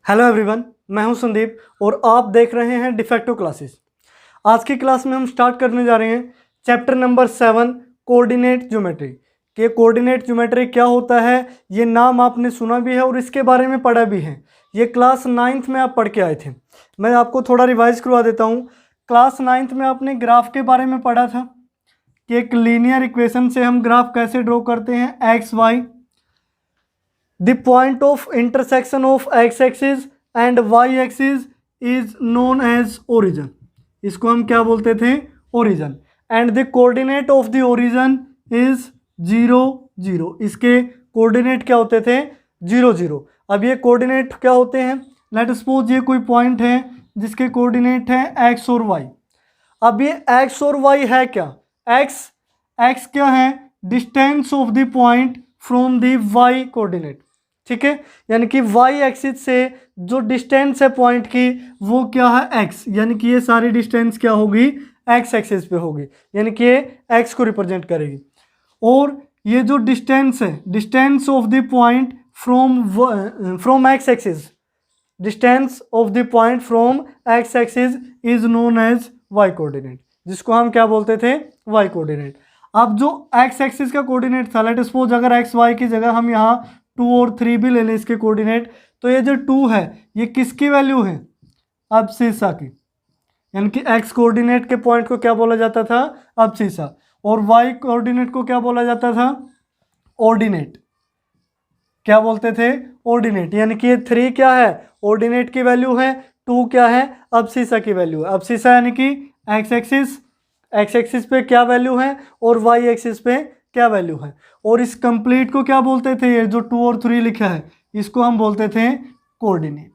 Hello everyone, मैं हूं संदीप और आप देख रहे हैं डिफेक्टिव क्लासेस। आज की क्लास में हम स्टार्ट करने जा रहे हैं चैप्टर नंबर 7 कोऑर्डिनेट ज्योमेट्री। कि कोऑर्डिनेट ज्योमेट्री क्या होता है, ये नाम आपने सुना भी है और इसके बारे में पढ़ा भी है। ये क्लास 9th में आप पढ़ के आए थे। मैं आपको थोड़ा रिवाइज करवा देता हूँ। क्लास 9th में आपने ग्राफ के बारे में पढ़ा था कि एक लीनियर इक्वेशन से हम ग्राफ कैसे ड्रॉ करते हैं x y. The point of intersection of x-axis and y-axis is known as origin. इसको हम क्या बोलते थे? Origin. And the coordinate of the origin is 0, 0. इसके कोऑर्डिनेट क्या होते थे? 0, 0. अब ये कोऑर्डिनेट क्या होते हैं? लेट सपोज ये कोई पॉइंट है जिसके कोऑर्डिनेट है x और y। अब ये x और y है क्या? x क्या है? Distance of the point from the y coordinate. ठीक है, यानी कि y एक्सिस से जो डिस्टेंस है पॉइंट की वो क्या है? x। यानी कि ये सारी डिस्टेंस क्या होगी? x एक्सिस पे होगी, यानी कि ये x को रिप्रेजेंट करेगी। और ये जो डिस्टेंस है, distance of the point from x axis, distance of the point from x axis is known as y coordinate, जिसको हम क्या बोलते थे? y coordinate. अब जो x एक्सिस का कोऑर्डिनेट था, लेट सपोज अगर x y की जगह हम यहाँ 2 और 3 भी ले लें इसके कोऑर्डिनेट, तो ये जो 2 है ये किसकी वैल्यू है? अब्सिसा की। यानी कि x कोऑर्डिनेट के पॉइंट को क्या बोला जाता था? अब्सिसा। और y कोऑर्डिनेट को क्या बोला जाता था? ऑर्डिनेट। क्या बोलते थे? ऑर्डिनेट। यानी कि ये 3 क्या है? ऑर्डिनेट की वैल्यू है, 2 क्या है? अब्सिसा की वैल्यू है। अब्सिसा यानी कि x एक्सिस पे क्या वैल्यू है और y एक्सिस पे क्या वैल्यू है। और इस कंप्लीट को क्या बोलते थे? ये जो 2 और 3 लिखा है इसको हम बोलते थे कोऑर्डिनेट।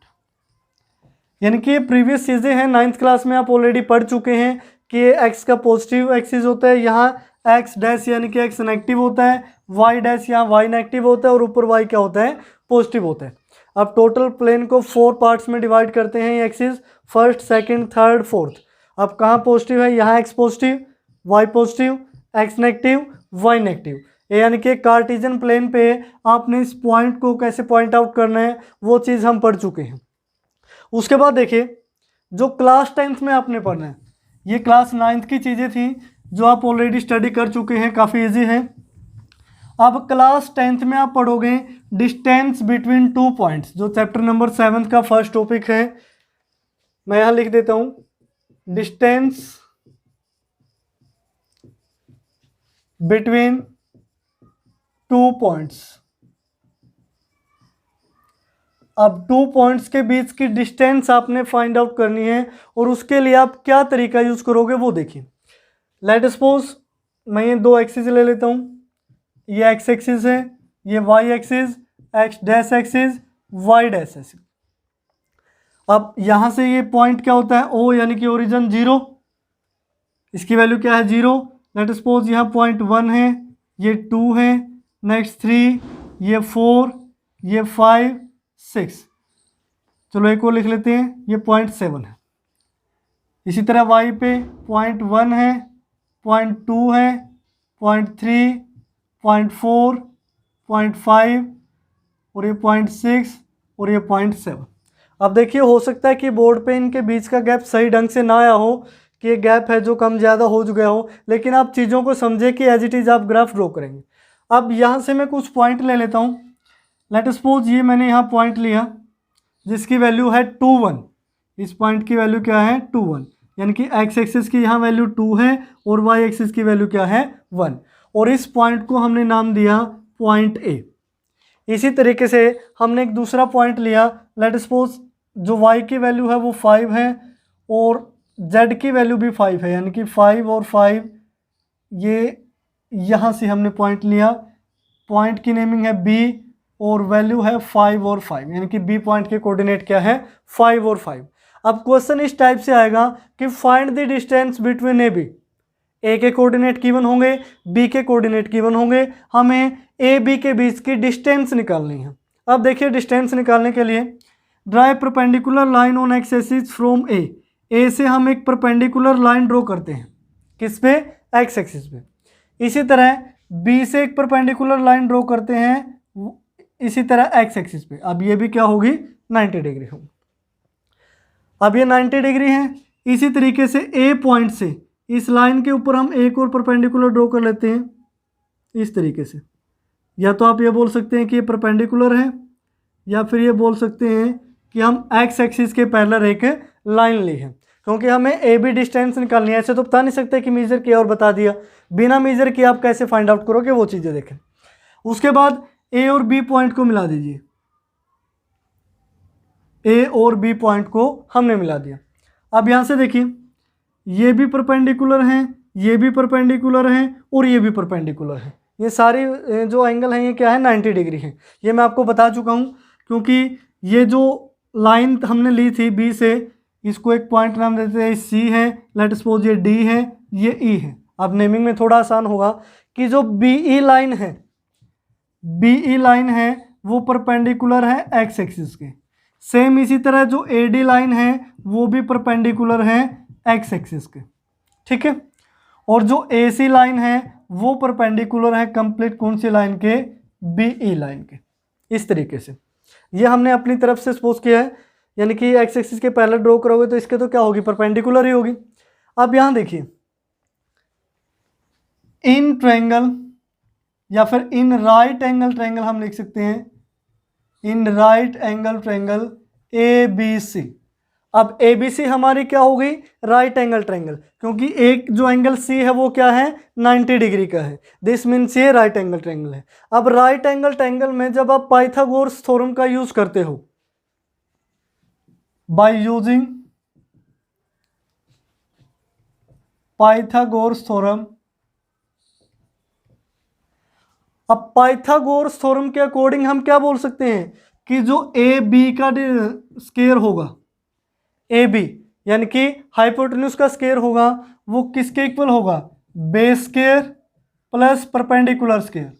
यानी कि ये प्रीवियस चीज़ें हैं, 9th क्लास में आप ऑलरेडी पढ़ चुके हैं कि ये x का पॉजिटिव एक्सिस होता है, यहाँ x डैश यानी कि x नेगेटिव होता है, y डैश यहाँ y नेगेटिव होता है और ऊपर y क्या होता है? पॉजिटिव होता है। अब टोटल प्लेन को 4 पार्ट्स में डिवाइड करते हैं ये axis, first, second, third, fourth. अब कहाँ पॉजिटिव है? यहाँ x positive, y positive, x negative, y negative. यानी कि कार्टेशियन प्लेन पे आपने इस पॉइंट को कैसे पॉइंट आउट करना है वो चीज़ हम पढ़ चुके हैं। उसके बाद देखिए जो क्लास 10th में आपने पढ़ना है, ये क्लास 9th की चीज़ें थी जो आप ऑलरेडी स्टडी कर चुके हैं, काफ़ी इजी है। अब क्लास 10th में आप पढ़ोगे डिस्टेंस बिटवीन 2 पॉइंट्स, जो चैप्टर नंबर 7 का फर्स्ट टॉपिक है। मैं यहाँ लिख देता हूँ, डिस्टेंस बिटवीन 2 पॉइंट्स। अब 2 पॉइंट्स के बीच की डिस्टेंस आपने फाइंड आउट करनी है और उसके लिए आप क्या तरीका यूज करोगे वो देखिए। लेट सपोज मैं ये 2 एक्सिस ले लेता हूँ, ये एक्स एक्सिस है, ये y axis, x dash axis, y dash axis. अब यहाँ से ये पॉइंट क्या होता है? ओ, यानी कि ओरिजिन 0, इसकी वैल्यू क्या है? 0। लेट सपोज यहाँ पॉइंट 1 है, ये 2 है, नेक्स्ट 3, ये 4, ये 5, 6। चलो एक और लिख लेते हैं, ये पॉइंट 7 है। इसी तरह y पे पॉइंट 1 है, पॉइंट 2 है, पॉइंट 3, पॉइंट 4, पॉइंट 5 और ये पॉइंट 6 और ये पॉइंट 7। अब देखिए हो सकता है कि बोर्ड पे इनके बीच का गैप सही ढंग से ना आया हो, कि ये गैप है जो कम ज़्यादा हो गया हो, लेकिन आप चीज़ों को समझे कि एज इट इज़ आप ग्राफ ड्रॉ करेंगे। अब यहाँ से मैं कुछ पॉइंट ले लेता हूँ। लेट सपोज ये मैंने यहाँ पॉइंट लिया जिसकी वैल्यू है 2, 1। इस पॉइंट की वैल्यू क्या है? 2, 1। यानी कि x एक्सिस की यहाँ वैल्यू 2 है और y एक्सिस की वैल्यू क्या है? 1। और इस पॉइंट को हमने नाम दिया पॉइंट A। इसी तरीके से हमने एक दूसरा पॉइंट लिया, लेट सपोज जो y की वैल्यू है वो 5 है और z की वैल्यू भी 5 है, यानी कि 5 और 5, ये यहाँ से हमने पॉइंट लिया। पॉइंट की नेमिंग है B और वैल्यू है 5 और 5, यानी कि B पॉइंट के कोऑर्डिनेट क्या है? 5 और 5। अब क्वेश्चन इस टाइप से आएगा कि find the distance between A B. A के कोऑर्डिनेट गिवन होंगे, बी के कोऑर्डिनेट गिवन होंगे, हमें ए बी के बीच की डिस्टेंस निकालनी है। अब देखिए डिस्टेंस निकालने के लिए draw perpendicular line on x axis from A से हम एक परपेंडिकुलर लाइन ड्रॉ करते हैं, किस पे? एक्स एक्सिस पे। इसी तरह बी से एक परपेंडिकुलर लाइन ड्रॉ करते हैं इसी तरह एक्स एक्सिस पे, अब ये भी क्या होगी 90 डिग्री होगी। अब ये 90 डिग्री है। इसी तरीके से ए पॉइंट से इस लाइन के ऊपर हम एक और परपेंडिकुलर ड्रॉ कर लेते हैं इस तरीके से। या तो आप ये बोल सकते हैं कि ये परपेंडिकुलर है, या फिर ये बोल सकते हैं कि हम एक्स एक्सिस के पैरेलल एक लाइन ली है, क्योंकि हमें ए बी डिस्टेंस निकालनी है। ऐसे तो बता नहीं सकते कि मेजर किया और बता दिया, बिना मेजर किए आप कैसे फाइंड आउट करोगे, वो चीज़ें देखें। उसके बाद ए और बी पॉइंट को मिला दीजिए, ए और बी पॉइंट को हमने मिला दिया। अब यहाँ से देखिए ये भी परपेंडिकुलर हैं, ये भी परपेंडिकुलर हैं और ये भी परपेंडिकुलर हैं। ये सारे जो एंगल हैं ये क्या है 90 डिग्री हैं। ये मैं आपको बता चुका हूँ, क्योंकि ये जो लाइन हमने ली थी बी से, इसको एक पॉइंट नाम देते हैं सी है, लेट सपोज ये डी है, ये ई है। अब नेमिंग में थोड़ा आसान होगा कि जो बी ई लाइन है, बी ई लाइन है वो परपेंडिकुलर है एक्स एक्सिस के। सेम इसी तरह जो ए डी लाइन है वो भी परपेंडिकुलर है एक्स एक्सिस के, ठीक है। और जो ए सी लाइन है वो परपेंडिकुलर है कंप्लीट कौन सी लाइन के, बी ई लाइन के। इस तरीके से ये हमने अपनी तरफ से सपोज किया है, यानी कि एक्स एक्सिस के पैरेलल ड्रॉ करोगे तो इसके तो क्या होगी, परपेंडिकुलर ही होगी। अब यहाँ देखिए इन ट्रायंगल या फिर इन राइट एंगल ट्रायंगल हम लिख सकते हैं, in right angle triangle A B C. अब ए बी सी हमारी क्या हो गई, राइट एंगल ट्रायंगल, क्योंकि एक जो एंगल सी है वो क्या है 90 डिग्री का है। दिस मीन्स ये राइट एंगल ट्रायंगल है। अब राइट एंगल ट्रायंगल में जब आप पाइथागोरस थ्योरम का यूज करते हो, बाय यूजिंग पाइथागोरस थ्योरम, अब पाइथागोरस थ्योरम के अकॉर्डिंग हम क्या बोल सकते हैं कि जो ए बी का स्क्वायर होगा, ए बी यानी कि हाइपोटेन्यूज का स्क्वायर होगा, वो किसके इक्वल होगा, base square plus perpendicular square,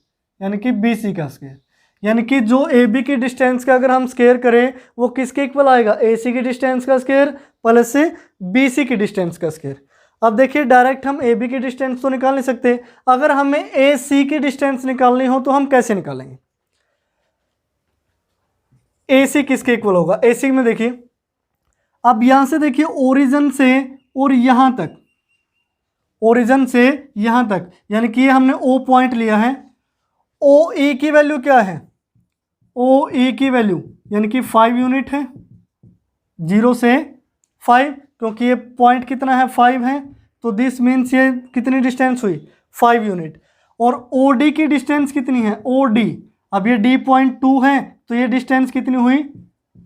यानी कि बी सी का स्क्वायर। यानी कि जो ए बी की डिस्टेंस का अगर हम स्क्वायर करें वो किसके इक्वल आएगा, ए सी की डिस्टेंस का स्क्वायर प्लस बी सी की डिस्टेंस का स्क्वायर। अब देखिए डायरेक्ट हम ए बी की डिस्टेंस तो निकाल नहीं सकते, अगर हमें ए सी की डिस्टेंस निकालनी हो तो हम कैसे निकालेंगे, ए सी किसके इक्वल होगा, ए सी में देखिए अब यहां से देखिए ओरिजिन से और यहां तक, ओरिजिन से यहां तक, यानी कि ये हमने ओ पॉइंट लिया है। ओ ई की वैल्यू क्या है, ओ ई की वैल्यू यानी कि 5 यूनिट है, 0 से 5, क्योंकि ये पॉइंट कितना है 5 है, तो दिस मीन्स ये कितनी डिस्टेंस हुई 5 यूनिट। और ओ डी की डिस्टेंस कितनी है, ओ डी, अब ये डी पॉइंट 2 है तो ये डिस्टेंस कितनी हुई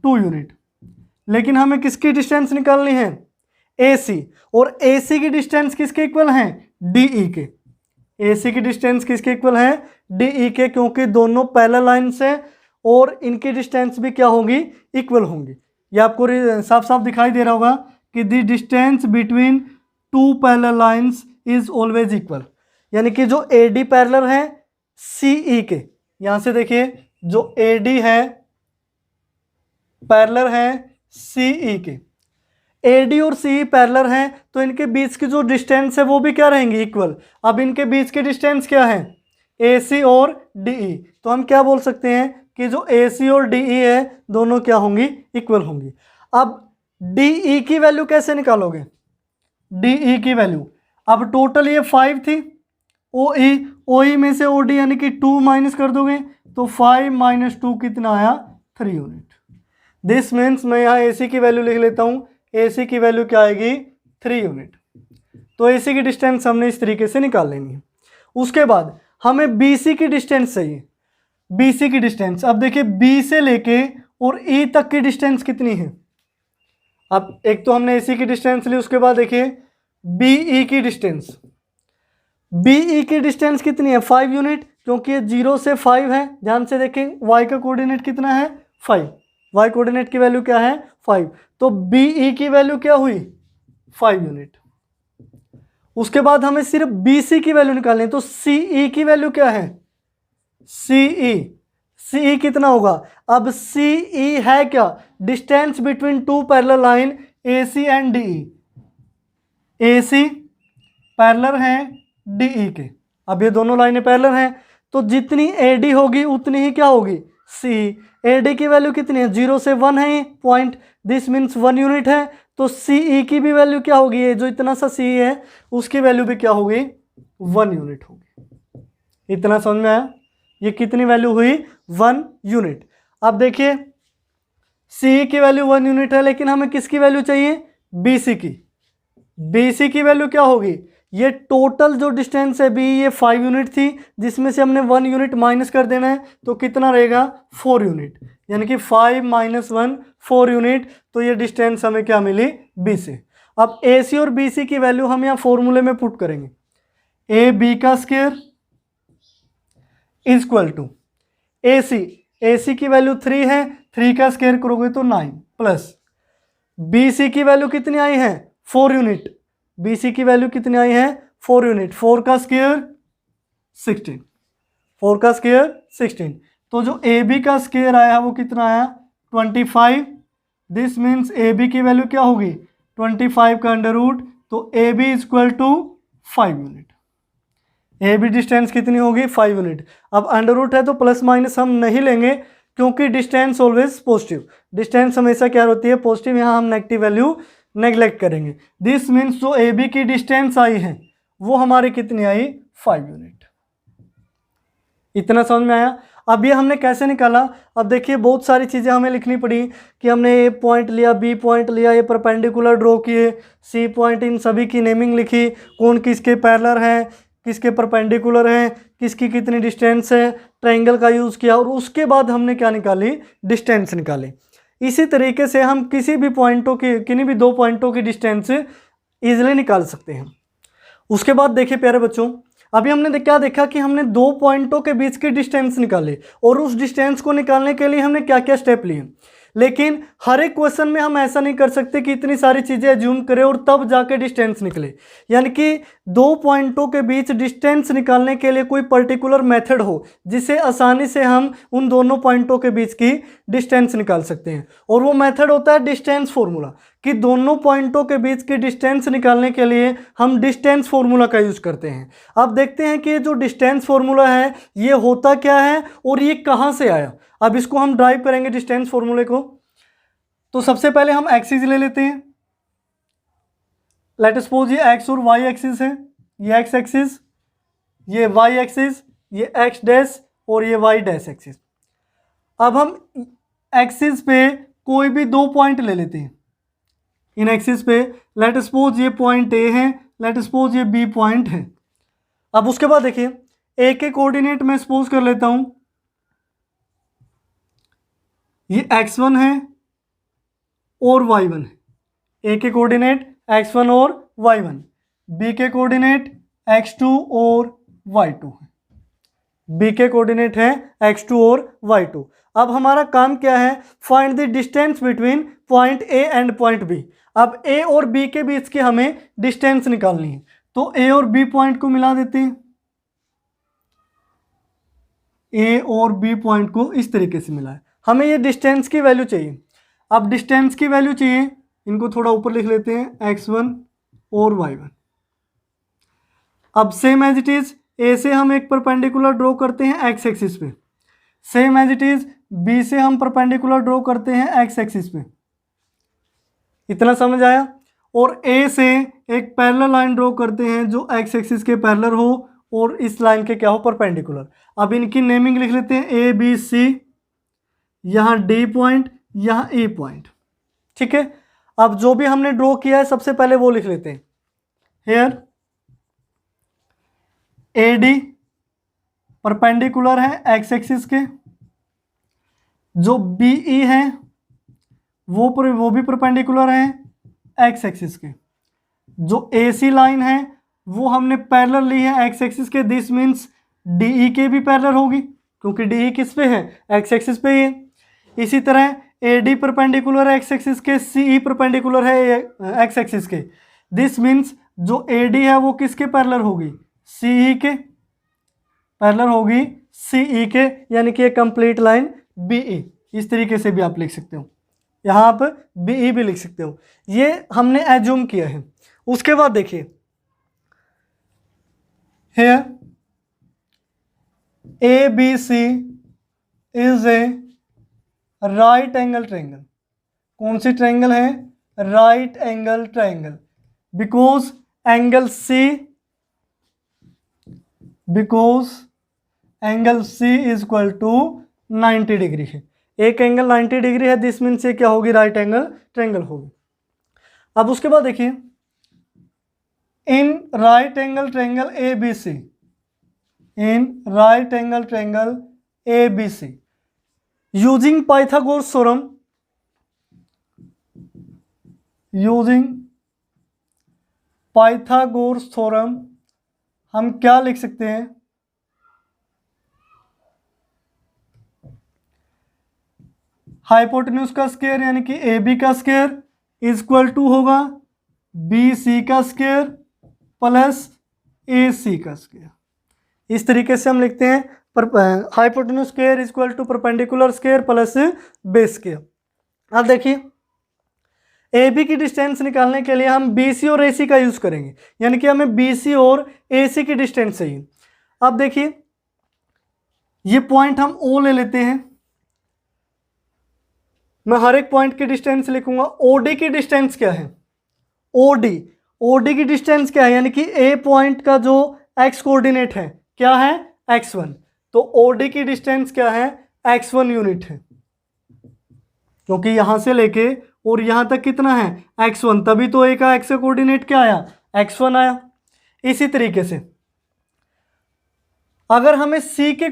2 यूनिट। लेकिन हमें किसकी डिस्टेंस निकालनी है, ए सी, और ए सी की डिस्टेंस किसके इक्वल है, डी ई के। ए सी की डिस्टेंस किसके इक्वल है, डी ई के, क्योंकि दोनों पैरेलल लाइन्स हैं और इनकी डिस्टेंस भी क्या होगी, इक्वल होंगी। ये आपको साफ साफ दिखाई दे रहा होगा कि the distance between two parallel lines is always equal, यानी कि जो ए डी पैरेलल है सी ई के, यहाँ से देखिए जो ए डी है पैरेलल है सी ई के, ए डी और सी ई पैरेलल हैं तो इनके बीच की जो डिस्टेंस है वो भी क्या रहेंगी, इक्वल। अब इनके बीच की डिस्टेंस क्या है, ए सी और डी ई, तो हम क्या बोल सकते हैं कि जो ए सी और डी ई है दोनों क्या होंगी, इक्वल होंगी। अब डी ई की वैल्यू कैसे निकालोगे, डी ई की वैल्यू, अब टोटल ये 5 थी, ओ ई में से ओ डी यानी कि 2 माइनस कर दोगे तो 5 - 2 कितना आया 3 यूनिट। दिस मीन्स मैं यहाँ ए सी की वैल्यू लिख लेता हूँ, ए सी की वैल्यू क्या आएगी 3 यूनिट। तो ए सी की डिस्टेंस हमने इस तरीके से निकाल लेनी है। उसके बाद हमें बी सी की डिस्टेंस चाहिए, बी सी की डिस्टेंस, अब देखिए बी से लेके और ई तक की डिस्टेंस कितनी है। अब एक तो हमने ए सी की डिस्टेंस ली, उसके बाद देखिए बी ई की डिस्टेंस, बी ई की डिस्टेंस कितनी है 5 यूनिट, क्योंकि ये 0 से 5 है। ध्यान से देखें वाई का कोऑर्डिनेट कितना है 5, वाई कोऑर्डिनेट की वैल्यू क्या है 5, तो बी ई की वैल्यू क्या हुई 5 यूनिट। उसके बाद हमें सिर्फ बी सी की वैल्यू निकालनी है, तो सी ई की वैल्यू क्या है, सी ई कितना होगा। अब सी ई है क्या, distance between two parallel line A C and D E, A C parallel है डी ई के। अब ये दोनों लाइनें पैरेलल हैं तो जितनी ए डी होगी उतनी ही क्या होगी सी। ए डी की वैल्यू कितनी है, 0 से 1 है ये पॉइंट, दिस मीन्स 1 यूनिट है, तो सी ई की भी वैल्यू क्या होगी, ये जो इतना सा सी है उसकी वैल्यू भी क्या होगी, 1 यूनिट होगी। इतना समझ में आया, ये कितनी वैल्यू हुई, 1 यूनिट। अब देखिए सी की वैल्यू 1 यूनिट है, लेकिन हमें किसकी वैल्यू चाहिए, बी सी की। बी सी की वैल्यू क्या होगी, ये टोटल जो डिस्टेंस है बी, ये 5 यूनिट थी, जिसमें से हमने 1 यूनिट माइनस कर देना है, तो कितना रहेगा, 4 यूनिट, यानी कि 5 - 1 4 यूनिट। तो ये डिस्टेंस हमें क्या मिली, बी से। अब ए सी और बी सी की वैल्यू हम यहाँ फॉर्मूले में पुट करेंगे, ए बी का स्क्वायर इज इक्वल टू ए सी की वैल्यू 3 है, 3 का स्क्वायर करोगे तो 9 प्लस बी सी की वैल्यू कितनी आई है, 4 यूनिट, बी सी की वैल्यू कितनी आई है, 4 यूनिट, 4 का स्क्वायर 16, 4 का स्क्वायर 16। तो जो ए बी का स्क्वायर आया वो कितना आया, 25। दिस मीन्स ए बी की वैल्यू क्या होगी, 25 का अंडर रूट, तो A B is equal to 5 unit. A B distance कितनी होगी, 5 यूनिट। अब अंडर रूट है तो प्लस माइनस हम नहीं लेंगे, क्योंकि डिस्टेंस ऑलवेज पॉजिटिव, डिस्टेंस हमेशा क्या होती है, पॉजिटिव, यहाँ हम नेगेटिव वैल्यू नेग्लेक्ट करेंगे। दिस मीन्स जो ए बी की डिस्टेंस आई है वो हमारी कितनी आई, 5 यूनिट। इतना समझ में आया। अब ये हमने कैसे निकाला, अब देखिए बहुत सारी चीज़ें हमें लिखनी पड़ी कि हमने ए पॉइंट लिया, बी पॉइंट लिया, ये परपेंडिकुलर ड्रॉ किए, सी पॉइंट, इन सभी की नेमिंग लिखी, कौन किसके पैरेलल है, किसके परपेंडिकुलर हैं, किसकी कितनी डिस्टेंस है, ट्रायंगल का यूज़ किया, और उसके बाद हमने क्या निकाली, डिस्टेंस निकाली। इसी तरीके से हम किसी भी पॉइंटों की, किन्हीं भी दो पॉइंटों की डिस्टेंस ईजिली निकाल सकते हैं। उसके बाद देखिए प्यारे बच्चों, अभी हमने क्या देखा कि हमने दो पॉइंटों के बीच की डिस्टेंस निकाले, और उस डिस्टेंस को निकालने के लिए हमने क्या क्या स्टेप लिए। लेकिन हर एक क्वेश्चन में हम ऐसा नहीं कर सकते कि इतनी सारी चीज़ें एज्यूम करें और तब जाके डिस्टेंस निकले, यानी कि दो पॉइंटों के बीच डिस्टेंस निकालने के लिए कोई पर्टिकुलर मेथड हो जिससे आसानी से हम उन दोनों पॉइंटों के बीच की डिस्टेंस निकाल सकते हैं, और वो मेथड होता है डिस्टेंस फॉर्मूला, कि दोनों पॉइंटों के बीच की डिस्टेंस निकालने के लिए हम डिस्टेंस फॉर्मूला का यूज़ करते हैं। अब देखते हैं कि जो डिस्टेंस फॉर्मूला है ये होता क्या है और ये कहाँ से आया। अब इसको हम ड्राइव करेंगे डिस्टेंस फॉर्मूले को। तो सबसे पहले हम एक्सिस ले लेते हैं। लेट सपोज ये एक्स और वाई एक्सिस है, ये एक्स एक्सिस, ये वाई एक्सिस, ये एक्स डैश और ये वाई डैश एक्सिस। अब हम एक्सिस पे कोई भी दो पॉइंट ले लेते हैं। इन एक्सिस पे लेट सपोज ये पॉइंट ए है, लेट सपोज ये बी पॉइंट है। अब उसके बाद देखिए ए के कोऑर्डिनेट मैं सपोज कर लेता हूं ये x1 है और y1 है। ए के कोऑर्डिनेट x1 और y1, बी के कोऑर्डिनेट x2 और y2 है। बी के कोऑर्डिनेट है x2 और y2। अब हमारा काम क्या है, find the distance between point A and point B. अब ए और बी के बीच की हमें डिस्टेंस निकालनी है, तो ए और बी पॉइंट को मिला देते हैं। ए और बी पॉइंट को इस तरीके से मिला है, हमें ये डिस्टेंस की वैल्यू चाहिए। अब डिस्टेंस की वैल्यू चाहिए, इनको थोड़ा ऊपर लिख लेते हैं, x1 और y1। अब same as it is A से हम एक परपेंडिकुलर ड्रॉ करते हैं x एक्सिस पे, same as it is B से हम परपेंडिकुलर ड्रॉ करते हैं x एक्सिस पे। इतना समझ आया। और ए से एक पैरेलल लाइन ड्रॉ करते हैं जो x एक्सिस के पैरेलल हो और इस लाइन के क्या हो, परपेंडिकुलर। अब इनकी नेमिंग लिख लेते हैं, ए बी सी, यहाँ डी पॉइंट, यहाँ ई पॉइंट। ठीक है। अब जो भी हमने ड्रॉ किया है सबसे पहले वो लिख लेते हैं। हेयर ए डी परपेंडिकुलर है एक्स एक्सिस के, जो बी ई है वो भी परपेंडिकुलर है एक्स एक्सिस के, जो ए सी लाइन है वो हमने पैरेलल ली है एक्स एक्सिस के। दिस मीन्स डी ई के भी पैरेलल होगी, क्योंकि डी ई किस पे है, एक्स एक्सिस पे ही है। इसी तरह ए डी परपेंडिकुलर है एक्स एक्सिस के, सी ई परपेंडिकुलर है एक्स एक्सिस के। दिस मीन्स जो ए डी है वो किसके पैरेलल होगी, सी ई के पैरेलल होगी, सी ई के, यानी कि कंप्लीट लाइन बी ई। इस तरीके से भी आप लिख सकते हो, यहाँ आप बी ई भी लिख सकते हो। ये हमने एज्यूम किया है। उसके बाद देखिए here A B C is a right angle triangle. कौन सी ट्रायंगल है? Right angle triangle. Because angle C is equal to 90 degree है। एक एंगल 90 डिग्री है, दिस मीन से क्या होगी? राइट एंगल ट्रायंगल होगी। अब उसके बाद देखिए, इन राइट एंगल ट्रायंगल ABC, इन right angle triangle ABC using Pythagoras theorem, हम क्या लिख सकते हैं? हाइपोटेन्यूज का स्क्वायर यानी कि AB का स्क्वायर इज इक्वल टू होगा BC का स्क्वायर प्लस AC का स्क्वायर। इस तरीके से हम लिखते हैं hypotenuse square is equal to perpendicular square plus base square. अब देखिए, AB की डिस्टेंस निकालने के लिए हम BC और AC का यूज करेंगे, यानी कि हमें BC और AC की डिस्टेंस चाहिए। अब देखिए, ये पॉइंट हम O ले लेते हैं। मैं हर एक पॉइंट की डिस्टेंस लिखूंगा। OD की डिस्टेंस क्या है? OD की डिस्टेंस क्या है? यानी कि A पॉइंट का जो x कोऑर्डिनेट है क्या है? x1। तो OD की डिस्टेंस क्या है? x1 यूनिट है, क्योंकि यहां से लेके और यहां तक कितना है? x1, तभी तो A का x का कोऑर्डिनेट क्या आया? x1 आया। इसी तरीके से अगर हमें C के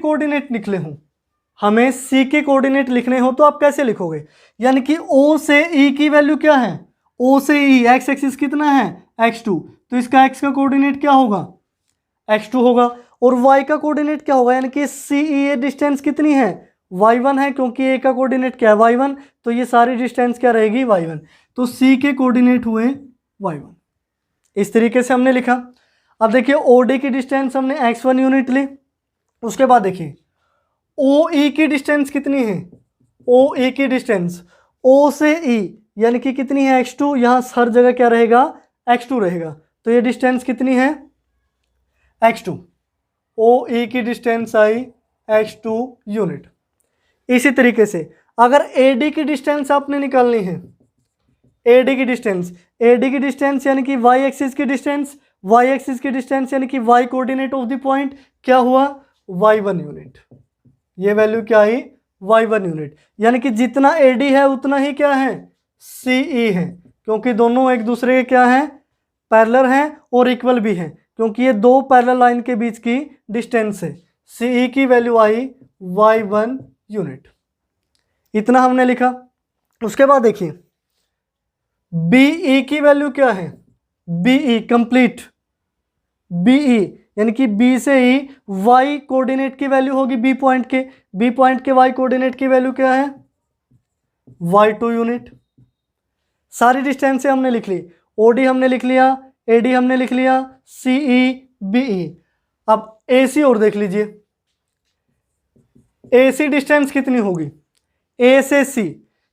कोऑर्डिनेट लिखने हो तो आप कैसे लिखोगे? यानी कि O से E की वैल्यू क्या है? O से E x एक्सिस कितना है? x2, तो इसका x का कोऑर्डिनेट क्या होगा? x2 होगा। और y का कोऑर्डिनेट क्या होगा? यानी कि CE डिस्टेंस कितनी है? y1 है, क्योंकि A का कोऑर्डिनेट क्या है? y1, तो ये सारी डिस्टेंस क्या रहेगी? y1। तो C के कोऑर्डिनेट हुए y1। इस तरीके से हमने लिखा। अब देखिए, OD की डिस्टेंस हमने x1 यूनिट ली। उसके बाद देखिए, OE की डिस्टेंस कितनी है? OE की डिस्टेंस O से E यानी कि कितनी है? x2। यहाँ हर जगह क्या रहेगा? x2 रहेगा। तो ये डिस्टेंस कितनी है? x2। OE की डिस्टेंस आई x2 यूनिट। इसी तरीके से अगर AD की डिस्टेंस आपने निकालनी है, AD की डिस्टेंस यानी कि y एक्सिस की डिस्टेंस यानी कि y coordinate of the point क्या हुआ? y1 unit. ये वैल्यू क्या आई? y1 unit. यानी कि जितना AD है उतना ही क्या है? CE है, क्योंकि दोनों एक दूसरे के क्या हैं? पैरेलल हैं और इक्वल भी हैं, क्योंकि ये दो पैरेलल लाइन के बीच की डिस्टेंस है। CE की वैल्यू आई y1 यूनिट। इतना हमने लिखा। उसके बाद देखिए, BE की वैल्यू क्या है? BE कंप्लीट, BE यानी कि B से ही y कोऑर्डिनेट की वैल्यू होगी B पॉइंट के y कोऑर्डिनेट की वैल्यू क्या है? y2 unit. सारी डिस्टेंस हमने लिख ली। OD हमने लिख लिया, AD हमने लिख लिया, CE, BE। अब AC और देख लीजिए, AC डिस्टेंस कितनी होगी? A से C,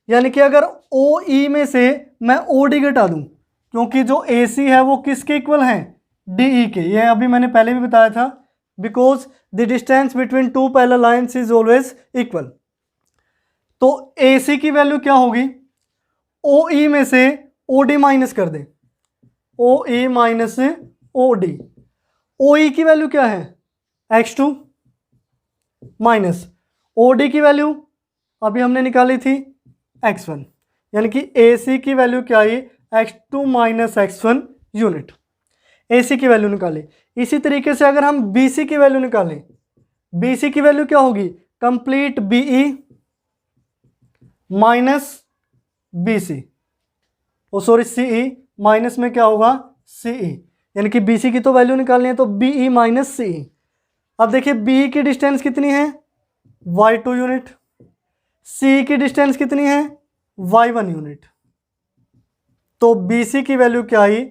यानी कि अगर OE में से मैं OD घटा दूं, क्योंकि जो AC है वो किसके इक्वल है? DE के। ये अभी मैंने पहले भी बताया था, because the distance between two parallel lines is always equal. तो AC की वैल्यू क्या होगी? OE में से OD माइनस कर दें, OE माइनस OD। OE की वैल्यू क्या है? x2 माइनस OD की वैल्यू अभी हमने निकाली थी x1, यानी कि AC की वैल्यू क्या आई? x2 minus x1 unit. AC की वैल्यू निकाली। इसी तरीके से अगर हम BC की वैल्यू निकालें, BC की वैल्यू क्या होगी? Complete BE minus BC, oh sorry CE minus में क्या होगा? CE, यानी कि BC की तो वैल्यू निकालनी है, तो BE माइनस CE। अब देखिए, BE की डिस्टेंस कितनी है? y2 unit. CE की डिस्टेंस कितनी है? y1 unit. तो BC की वैल्यू क्या आई?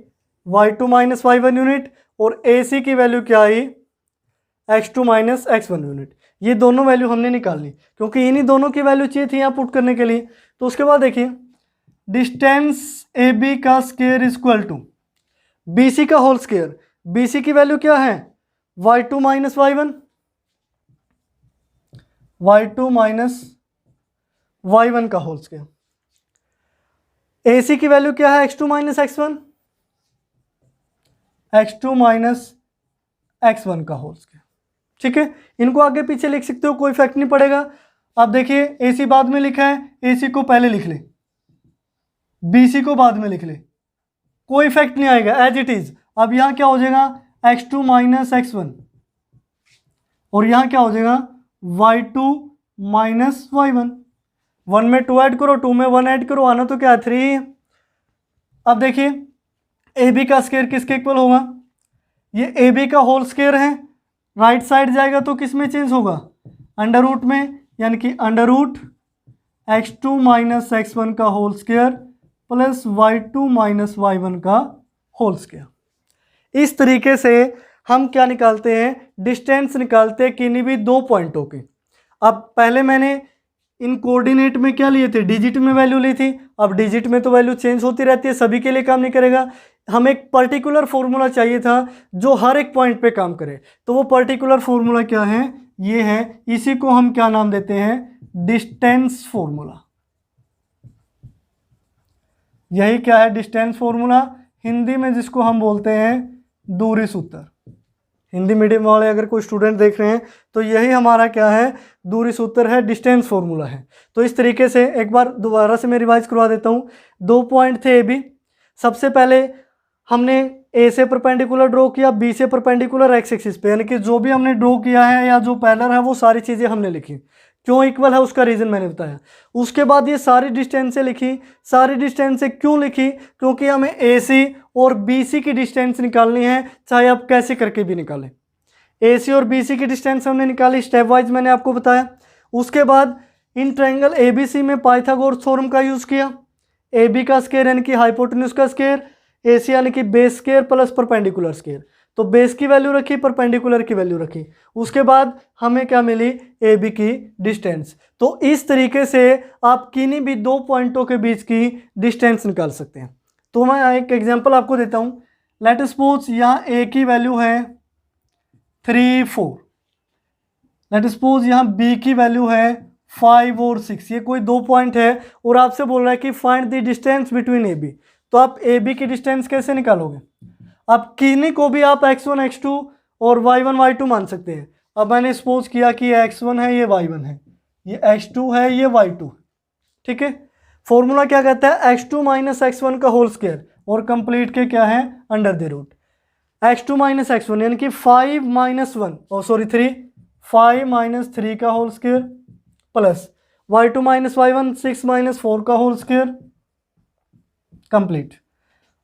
y2 minus y1 unit. और AC की वैल्यू क्या आई? x2 minus x1 unit. ये दोनों वैल्यू हमने निकालनी, क्योंकि इन्हीं दोनों की वैल्यू चाहिए थी यहाँ पुट करने के लिए। तो उसके बाद देखिए, डिस्टेंस AB का square is equal to BC का होल स्क्वायर। BC की वैल्यू क्या है? y2 minus y1, y2 minus y1 का होल स्क्वायर। AC की वैल्यू क्या है, x2 minus x1, x2 minus x1 का होल स्क्वायर। ठीक है, इनको आगे पीछे लिख सकते हो, कोई इफेक्ट नहीं पड़ेगा। अब देखिए AC बाद में लिखा है, AC को पहले लिख ले, BC को बाद में लिख ले, कोई इफेक्ट नहीं आएगा, एज इट इज। अब यहाँ क्या हो जाएगा, x2 माइनस x1, और यहाँ क्या हो जाएगा y2 माइनस y1। 1 में 2 ऐड करो, 2 में 1 ऐड करो, आना तो क्या 3 है। अब देखिए AB का स्क्वायर किसके इक्वल होगा, ये AB का होल स्क्वायर है, राइट साइड जाएगा तो किस में चेंज होगा, अंडर रूट में, यानी कि under root x2 minus x1 का whole square plus y2 minus y1 का होल स्क्वायर। इस तरीके से हम क्या निकालते हैं, डिस्टेंस निकालते हैं किन्हीं भी दो पॉइंटों के। अब पहले मैंने इन कोऑर्डिनेट में क्या लिए थे, डिजिट में वैल्यू ली थी। अब डिजिट में तो वैल्यू चेंज होती रहती है, सभी के लिए काम नहीं करेगा। हमें एक पर्टिकुलर फॉर्मूला चाहिए था जो हर एक पॉइंट पे काम करे। तो वो पर्टिकुलर फॉर्मूला क्या है, ये है, इसी को हम क्या नाम देते हैं, डिस्टेंस फॉर्मूला। यही क्या है, डिस्टेंस फॉर्मूला, हिंदी में जिसको हम बोलते हैं दूरी सूत्र। हिंदी मीडियम वाले अगर कोई स्टूडेंट देख रहे हैं तो यही हमारा क्या है, दूरी सूत्र है, डिस्टेंस फॉर्मूला है। तो इस तरीके से एक बार दोबारा से मैं रिवाइज करवा देता हूँ। दो पॉइंट थे ए बी, सबसे पहले हमने ए से परपेंडिकुलर ड्रॉ किया, बी से परपेंडिकुलर एक्स एक्सिस पे, यानी कि जो भी हमने ड्रॉ किया है या जो पैरेलल है वो सारी चीज़ें हमने लिखी। क्यों इक्वल है उसका रीज़न मैंने बताया। उसके बाद ये सारी डिस्टेंसें लिखी। सारी डिस्टेंसें क्यों लिखी, क्योंकि हमें ए सी और बी सी की डिस्टेंस निकालनी है, चाहे आप कैसे करके भी निकालें। ए सी और बी सी की डिस्टेंस हमने निकाली, स्टेप वाइज मैंने आपको बताया। उसके बाद इन ट्रायंगल ए बी सी में पाइथागोरस थ्योरम का यूज़ किया। ए बी का स्क्वायर यानी कि हाइपोटेन्यूज का स्क्वायर, ए सी यानी कि base square plus perpendicular square. तो बेस की वैल्यू रखी, परपेंडिकुलर की वैल्यू रखी। उसके बाद हमें क्या मिली, ए बी की डिस्टेंस। तो इस तरीके से आप किन्हीं भी दो पॉइंटों के बीच की डिस्टेंस निकाल सकते हैं। तो मैं एक एग्जांपल आपको देता हूँ। लेट सपोज यहाँ ए की वैल्यू है 3, 4। लेट सपोज यहाँ बी की वैल्यू है 5 और 6। ये कोई दो पॉइंट है और आपसे बोल रहा है कि find the distance between A B. तो आप ए बी की डिस्टेंस कैसे निकालोगे, अब किन्हीं को भी आप x1 x2 और y1 y2 मान सकते हैं। अब मैंने सपोज किया कि x1 है, ये y1 है, ये x2 है, ये y2। ठीक है, फॉर्मूला क्या कहता है, x2 माइनस x1 का होल स्क्वायर, और कंप्लीट के क्या है, under the root. x2 minus x1 यानी कि 5 माइनस 1 और सॉरी 3, 5 माइनस 3 का whole square plus y2 minus y1 6 minus 4 का होल स्क्वायर कंप्लीट।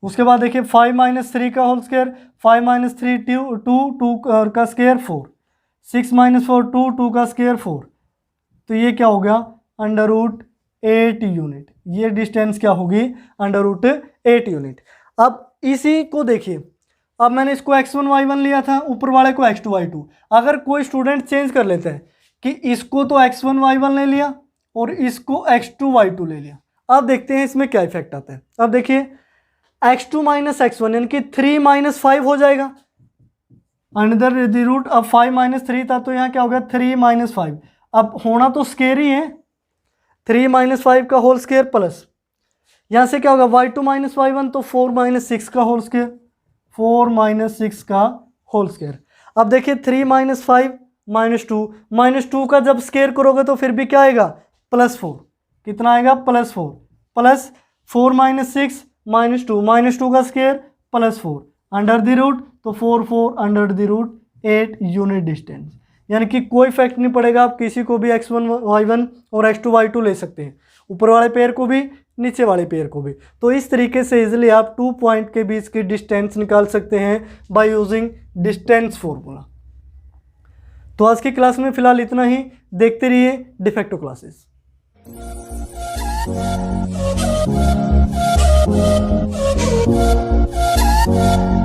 उसके बाद देखिए 5 माइनस 3 का होल स्क्वायर, 5 माइनस 3 2 का स्क्वायर 4, 6 माइनस 4 2 का स्क्वायर 4। तो ये क्या हो गया, अंडर रूट 8 यूनिट। ये डिस्टेंस क्या होगी, अंडर रूट 8 यूनिट। अब इसी को देखिए, अब मैंने इसको x1 y1 लिया था, ऊपर वाले को x2 y2। अगर कोई स्टूडेंट चेंज कर लेता है कि इसको तो x1 y1 ले लिया और इसको x2 y2 ले लिया, अब देखते हैं इसमें क्या इफेक्ट आता है। अब देखिए x2 माइनस x1 यानी कि 3 माइनस 5 हो जाएगा अंडर द रूट। अब 5 माइनस 3 था तो यहाँ क्या हो गया, 3 माइनस 5। अब होना तो स्क्वायर ही है, 3 माइनस 5 का होल स्क्वायर प्लस यहाँ से क्या होगा, y2 माइनस y1 तो 4 माइनस 6 का होल स्क्वायर, 4 माइनस 6 का होल स्क्वायर। अब देखिए 3 माइनस 5 माइनस 2 का जब स्क्वायर करोगे तो फिर भी क्या आएगा, +4। कितना आएगा, +4 प्लस 4 माइनस 6 माइनस 2 का स्क्वायर +4 अंडर द रूट, तो 4 under the root 8 unit distance. यानी कि कोई इफेक्ट नहीं पड़ेगा, आप किसी को भी x1 y1 और x2 y2 ले सकते हैं, ऊपर वाले पेयर को भी नीचे वाले पेयर को भी। तो इस तरीके से इजीली आप 2 पॉइंट के बीच की डिस्टेंस निकाल सकते हैं बाय यूजिंग डिस्टेंस फॉर्मूला। तो आज की क्लास में फिलहाल इतना ही, देखते रहिए de facto classes. We'll be right back.